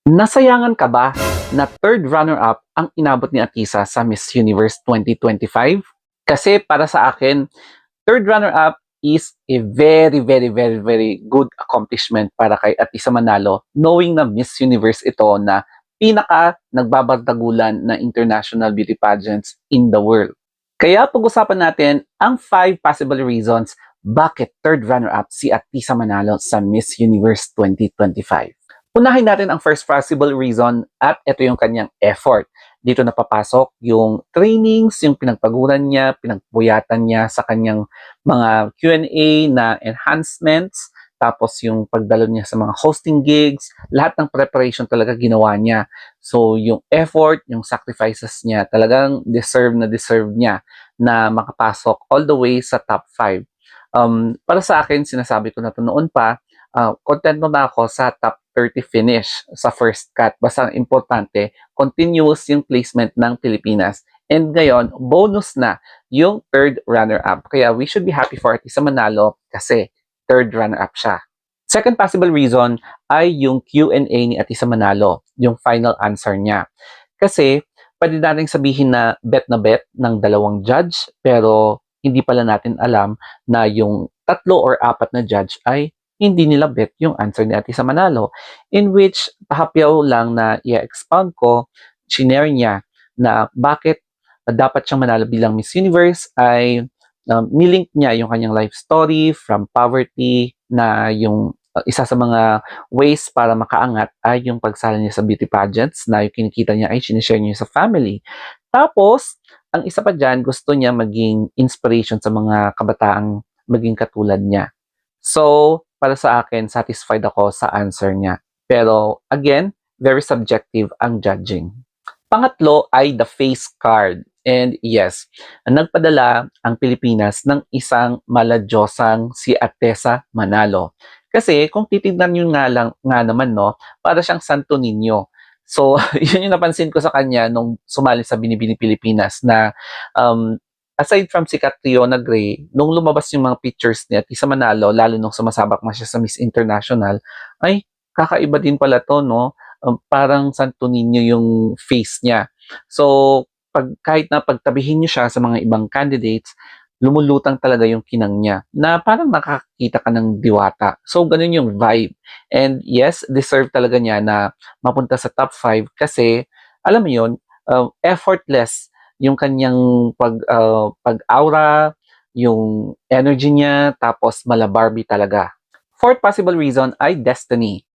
Nasayangan ka ba na third runner-up ang inabot ni Atisa sa Miss Universe 2025? Kasi para sa akin, third runner-up is a very good accomplishment para kay Atisa Manalo, knowing na Miss Universe ito na pinaka nagbabardagulan na international beauty pageants in the world. Kaya pag-usapan natin ang 5 possible reasons bakit third runner-up si Atisa Manalo sa Miss Universe 2025. Unahin natin ang first possible reason at ito yung kanyang effort. Dito napapasok yung trainings, yung pinagpaguran niya, pinagpuyatan niya sa kanyang mga Q&A na enhancements, tapos yung pagdalo niya sa mga hosting gigs, lahat ng preparation talaga ginawa niya. So yung effort, yung sacrifices niya, talagang deserve niya na makapasok all the way sa top 5. Para sa akin, sinasabi ko na to noon pa, kontento na ako sa top 30 finish sa first cut. Basta ang importante, continuous yung placement ng Pilipinas. And ngayon, bonus na yung third runner-up. Kaya we should be happy for Atisa Manalo kasi third runner-up siya. Second possible reason ay yung Q&A ni Atisa Manalo, yung final answer niya. Kasi pwede natin sabihin na bet ng dalawang judge, pero hindi pala natin alam na yung tatlo or apat na judge ay hindi nila bet yung answer ni Atisa Manalo. In which, pahapyaw lang na i-expound ko, shinare niya na bakit dapat siyang manalo bilang Miss Universe ay nilink niya yung kanyang life story from poverty na yung isa sa mga ways para makaangat ay yung pagsali niya sa beauty pageants na yung kinikita niya ay sinishare niya sa family. Tapos, ang isa pa dyan, gusto niya maging inspiration sa mga kabataang maging katulad niya. So, para sa akin, satisfied ako sa answer niya. Pero, again, very subjective ang judging. Pangatlo ay the face card. And yes, nagpadala ang Pilipinas ng isang maladyosang si Atesa Manalo. Kasi kung titignan nyo nga naman, no, para siyang Santo Niño. So, yun yung napansin ko sa kanya nung sumali sa Binibini Pilipinas na um, aside from si Catriona Gray, nung lumabas yung mga pictures niya at sa Manalo, lalo nung sumasabak na siya sa Miss International, ay kakaiba din pala to, no? Parang Santo Niño yung face niya. So, kahit na pagtabihin niyo siya sa mga ibang candidates, lumulutang talaga yung kinang niya na parang nakakita ka ng diwata. So, ganun yung vibe. And yes, deserve talaga niya na mapunta sa top 5 kasi, alam mo yun, effortless yung kanyang pag-aura, yung energy niya, tapos mala Barbie talaga. Fourth possible reason ay destiny.